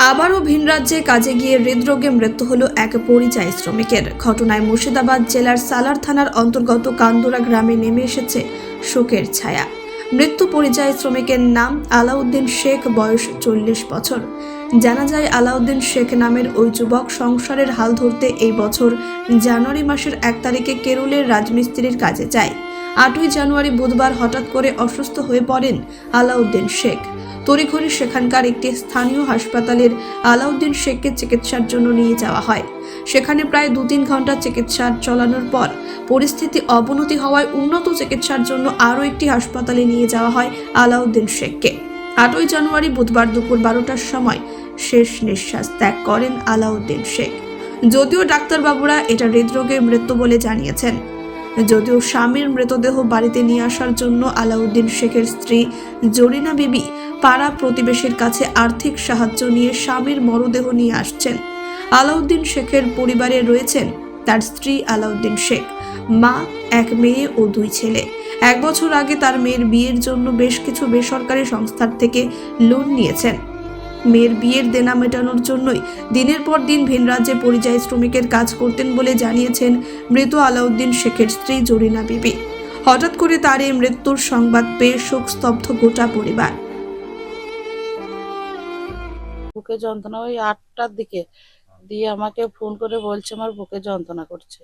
আবারও ভিন রাজ্যে কাজে গিয়ে হৃদরোগে মৃত্যু হলো এক পরিযায়ী শ্রমিকের। ঘটনায় মুর্শিদাবাদ জেলার সালার থানার অন্তর্গত কান্দুরা গ্রামে নেমে এসেছে শোকের ছায়া। মৃত্যু পরিযায়ী শ্রমিকের নাম আলাউদ্দিন শেখ, বয়স 40 বছর। জানা যায়, আলাউদ্দিন শেখ নামের ওই যুবক সংসারের হাল ধরতে এই বছর জানুয়ারি মাসের 1 তারিখে কেরলের রাজমিস্ত্রির কাজে যায়। 8ই জানুয়ারি বুধবার হঠাৎ করে অসুস্থ হয়ে পড়েন আলাউদ্দিন শেখ। তড়িঘড়ি সেখানকার একটি স্থানীয় হাসপাতালের আলাউদ্দিন শেখকে চিকিৎসার জন্য নিয়ে যাওয়া হয়। সেখানে প্রায় 2-3 ঘন্টা চিকিৎসা চালানোর পর পরিস্থিতি অবনতি হওয়ায় উন্নত চিকিৎসার জন্য আরও একটি হাসপাতালে নিয়ে যাওয়া হয় আলাউদ্দিন শেখকে। 8ই জানুয়ারি বুধবার দুপুর 12টার সময় শেষ নিঃশ্বাস ত্যাগ করেন আলাউদ্দিন শেখ। যদিও ডাক্তারবাবুরা এটা হৃদরোগের মৃত্যু বলে জানিয়েছেন। যদিও স্বামীর মৃতদেহ বাড়িতে নিয়ে আসার জন্য আলাউদ্দিন শেখের স্ত্রী জরিনা বিবি পাড়া প্রতিবেশীর কাছে আর্থিক সাহায্য নিয়ে স্বামীর মরদেহ নিয়ে আসছেন। আলাউদ্দিন শেখের পরিবারে রয়েছেন তার স্ত্রী আলাউদ্দিন শেখ, মা, 1 মেয়ে ও 2 ছেলে। 1 বছর আগে তার মেয়ের বিয়ের জন্য বেশ কিছু বেসরকারি সংস্থার থেকে লোন নিয়েছেন। মেয়ের বিয়ের দেনা মেটানোর জন্যই দিনের পর দিন ভিন রাজ্যে পরিযায়ী শ্রমিকের কাজ করতেন বলে জানিয়েছেন মৃত আলাউদ্দিন শেখের স্ত্রী জরিনা বিবি। হঠাৎ করে তার এই মৃত্যুর সংবাদ পেয়ে শোকস্তব্ধ গোটা পরিবার। বুকে যন্ত্রণা ওই 8টার দিকে দিয়ে আমাকে ফোন করে বলছে আমার বুকে যন্ত্রণা করছে।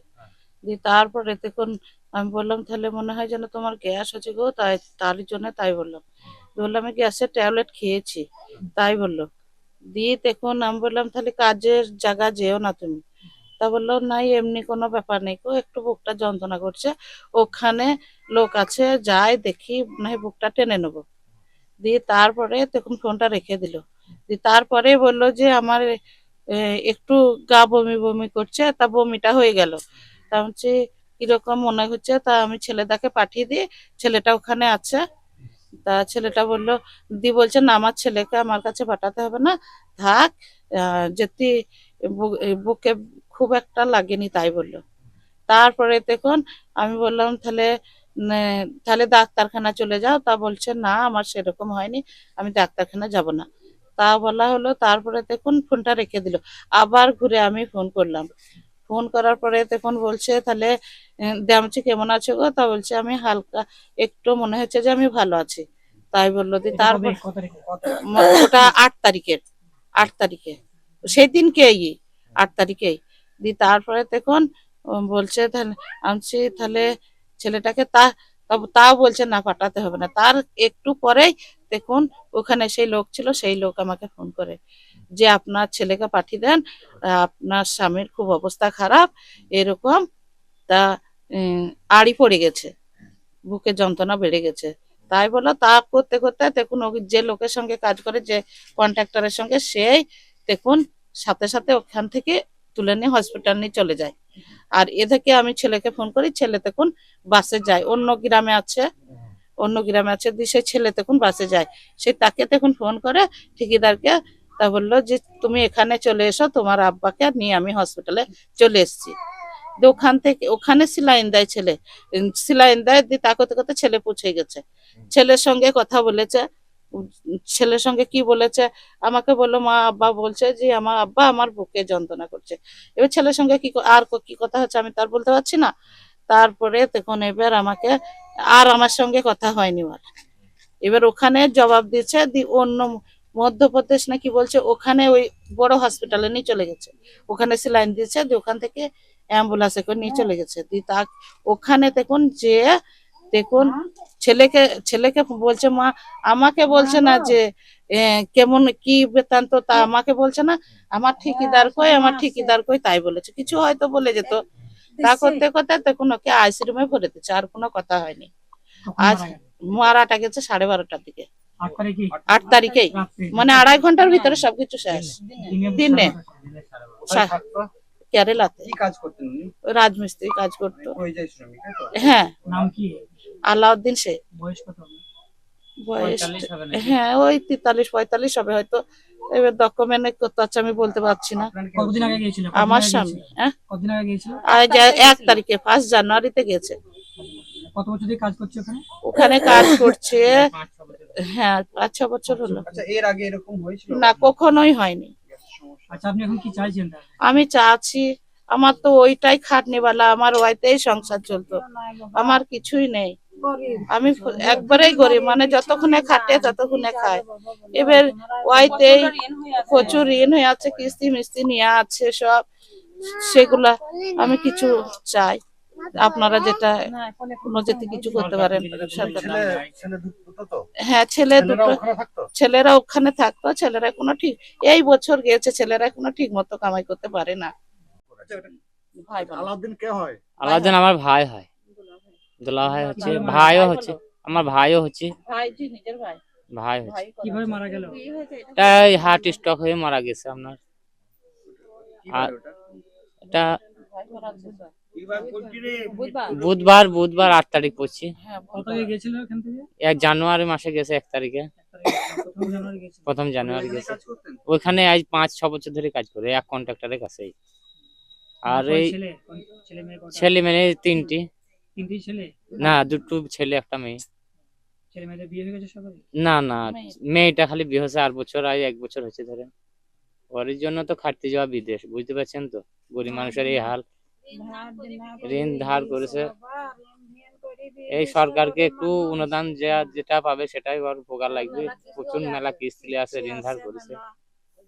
দিয়ে তারপর এতক্ষণ আমি বললাম তাহলে মনে হয় যেন তোমার গ্যাস হচ্ছে গো, তার জন্য তাই বললাম। আমি গ্যাসের ট্যাবলেট খেয়েছি, তাই বললো। দিয়ে তখন আমি বললাম তাহলে কাজের জায়গা যেও না তুমি। তা বললো নাই, এমনি কোনো ব্যাপার নেই গো, একটু বুকটা যন্ত্রণা করছে, ওখানে লোক আছে, যাই দেখি নাই বুকটা টেনে নেবো। দিয়ে তারপরে তখন ফোনটা রেখে দিল। দিয়ে তারপরে বললো যে আমার একটু গা বমি বমি করছে, তা বমিটা হয়ে গেল। তা হচ্ছে কিরকম মনে হচ্ছে, তা আমি ছেলেটাকে পাঠিয়ে দিই, ছেলেটা ওখানে আছে। তা ছেলেটা বললো, দি বলছে না আমার ছেলেকে আমার কাছে পাঠাতে হবে না, থাক, যদি বুকে খুব একটা লাগেনি তাই বললো। তারপরে দেখুন আমি বললাম তাহলে ডাক্তারখানা চলে যাও। তা বলছে না আমার সেরকম হয়নি, আমি ডাক্তারখানা যাব না। তা বলা হলো। তারপরে দেখুন ফোনটা রেখে দিল। আবার ঘুরে আমি ফোন করলাম। ফোন করার পরে তখন বলছে তাহলে দেমছি কেমন আছে গো? তা বলছে আমি হালকা একটু মনে হচ্ছে যে আমি ভালো আছি, তাই বললো। দি তারপর ওটা 8 তারিখে সেই দিনকেই 8 তারিখেই। দি তারপরে তখন বলছে তাহলে আমি তাহলে ছেলেটাকে তাও বলছে না পাঠাতে হবে না। তার একটু পরেই দেখুন ওখানে সেই লোক ছিল, সেই লোক আমাকে ফোন করে যে আপনার ছেলেকে পাঠিয়ে দেন, আপনার স্বামীর খুব অবস্থা খারাপ এরকম। তা আড়ি পড়ে গেছে, বুকে যন্ত্রণা বেড়ে গেছে। তাই বলো, তা করতে করতে দেখুন যে লোকের সঙ্গে কাজ করে, যে কন্ট্রাক্টরের সঙ্গে, সেই দেখুন সাথে সাথে ওখান থেকে তুলে নিয়ে হসপিটাল নিয়ে চলে যায়। আর এ থেকে আমি ছেলেকে ফোন করি, ছেলে তখন বাসে যায়, অন্য গ্রামে আছে দিয়ে সেই ছেলে তখন বাসে যায়। সে তাকে তখন ফোন করে ঠিকাদারকে, তা বললো যে তুমি এখানে চলে এসো, তোমার আব্বাকে নিয়ে আমি হসপিটালে চলে এসেছি। ওখান থেকে ওখানে সিলাইন দেয় ছেলে, সিলাইন দেয় দিয়ে তা করতে করতে ছেলে পৌঁছে গেছে। ছেলের সঙ্গে কথা বলেছে, ছেলের সঙ্গে কি বলেছে আমাকে বললো, মা আব্বা বলছে যে আমার আব্বা আমার বুকে যন্ত্রণা করছে। এবার ছেলের সঙ্গে কি কথা হচ্ছে আমি তার বলতে পারছি না। তারপরে তখন এবার আমাকে আর আমার সঙ্গে কথা হয়নি। এবার ওখানে জবাব দিয়েছে, অন্য মধ্যপ্রদেশ নাকি বলছে, ওখানে ওই বড় হসপিটালে নিয়ে চলে গেছে, ওখানে সেলাইন দিয়েছে, ওখান থেকে অ্যাম্বুলেন্সে করে নিয়ে চলে গেছে। তা ওখানে দেখুন যে দেখুন ছেলেকে বলছে মা, আমাকে বলছে না যে কেমন কি বৃত্তান্ত, তা আমাকে বলছে না, আমার ঠিকিদার কই তাই বলেছে, কিছু হয়তো বলে যেত। তা করতে করতে দেখুন ওকে আইসি রুমে ভরে দিচ্ছে, আর কোনো কথা হয়নি। আজ মারাটা গেছে 12:30টার দিকে, 8 তারিখেই, মানে 2.5 ঘন্টার ভিতরে সবকিছু শেষ। দিনে কেরালাতে রাজমিস্ত্রি কাজ করতো। হ্যাঁ, আলাউদ্দিন শেখ। বয়স হ্যাঁ ওই 43-45 হবে হয়তো। এবার ডকুমেন্ট করতে হচ্ছে, আমি বলতে পারছি না। আমার স্বামী 1 তারিখে 1 জানুয়ারিতে গেছে। কত বছর ধরে কাজ করছে ওখানে কাজ করছে? হ্যাঁ 5-6 বছর হলো। আচ্ছা, এর আগে এরকম হয়েছিল না, কখনোই হয়নি। আচ্ছা, আপনি এখন কি চাইছেন তাহলে? আমি চাচ্ছি, আমার তো ওইটাই খাটনিওয়ালা, আমার ওইটাই সংসার চলতো, আমার কিছুই নেই। আমি একবারেই গরিব, মানে যতক্ষণে খাটে ততক্ষণে খায়। এবার ওইতেই প্রচুর ঋণ হয়ে আছে, কিস্তি মিস্তি নিয়ে আছে সব, সেগুলা আমি কিছু চাই আপনারা যেটা কোনো যেতে কিছু করতে পারেন। হ্যাঁ, ছেলে দুটো, ছেলেরা ওখানে থাকতো, ছেলেরা কোনো ঠিক, এই বছর গেছে, ছেলেরা কোনো ঠিক মতো কামাই করতে পারে না। ভাই বলো। আলাউদ্দিন কে হয়? আলাউদ্দিন আমার ভাই হয়, দুলা ভাই হচ্ছে, ভাইও হচ্ছে, আমার ভাইও হচ্ছে, ভাই জি, নিজের ভাই। ভাই হচ্ছে। ভাই কিভাবে মারা গেল? তাই হার্ট স্ট্রোক হয়ে মারা গেছে আপনার। আর এটা ভাই মারা গেছে। বুধবার 8 তারিখ পড়ছি। হ্যাঁ, কত তারিখে গেছিল এখান থেকে? 1 জানুয়ারি মাসে গেছে, 1 তারিখে, 1 জানুয়ারি গেছিল। 1 জানুয়ারি গেছে। ওইখানে আজ 5-6 বছর ধরে কাজ করে, এক কন্ট্রাক্টরের কাছেই। আর এই ছেলে মেয়ে কটা? ছেলে মেয়ে 3টি, 3টি ছেলে? না 2টো ছেলে 1টা মেয়ে। ছেলে মেয়েদের বিয়ে হয়ে গেছে সবাই? না মেয়েটা খালি বিয়ে হয়েছে 8 বছর, আজ 1 বছর হয়েছে ধরে। ওর জন্য তো খাটতে যাওয়া বিদেশ, বুঝতে পারছেন তো, গরিব মানুষের এই হাল, ঋণ ধার করেছে। এই সরকারকে একটু অনুদান যেটা পাবে সেটাই ওর উপকার লাগবে। প্রচুর মেলা কিস্তি আছে, ঋণ ধার করেছে,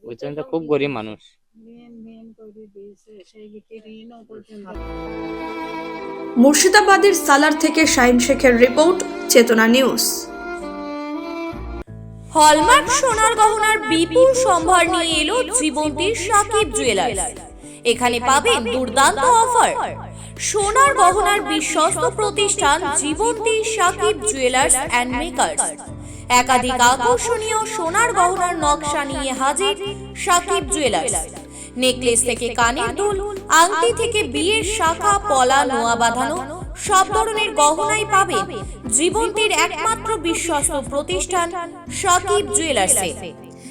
বুঝছেন তো, খুব গরিব মানুষ। মুর্শিদাবাদের সালার থেকে শাহিন শেখের রিপোর্ট, চেতনা নিউজ। হলমার্ক সোনার গহনার বিপুল সম্ভার নিয়ে এলো জীবন্তীর সাকিব জুয়েলার্স। এখানে পাবেন দুর্দান্ত অফার। সোনার গহনার বিশ্বস্ত প্রতিষ্ঠান জীবন্তী সাকিব জুয়েলার্স অ্যান্ড মেকার্স। একাধিক আকর্ষণীয় সোনার গহনার নকশা নিয়ে হাজির সাকিব জুয়েলার্স। নেকলেস থেকে কানের দুল, আংটি থেকে বিয়ের শাখা পলা নোয়া বাঁধানো সব ধরনের গহনাই পাবেন জীবন্তীর একমাত্র বিশ্বস্ত প্রতিষ্ঠান সাকিব জুয়েলার্সে।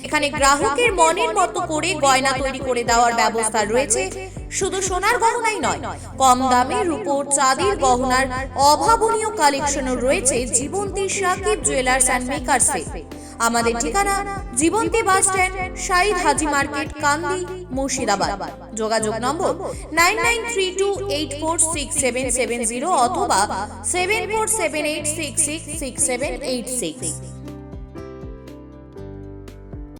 এখানে গ্রাহকের মনের মতো করে গয়না তৈরি করে দেওয়ার ব্যবস্থা রয়েছে। শুধু সোনার গহনাই নয়, কম দামে রূপোর চাঁদির গহনার অভাবনীয় কালেকশনও রয়েছে জীবন্তী সাকিব জুয়েলার্স অ্যান্ড মেকার্সে। আমাদের ঠিকানা জীবন্তী বাস স্ট্যান্ড, শাহিদ হাজি মার্কেট, কান্দি, মুর্শিদাবাদ। যোগাযোগ নম্বর 9932846770 অথবা 7478666786।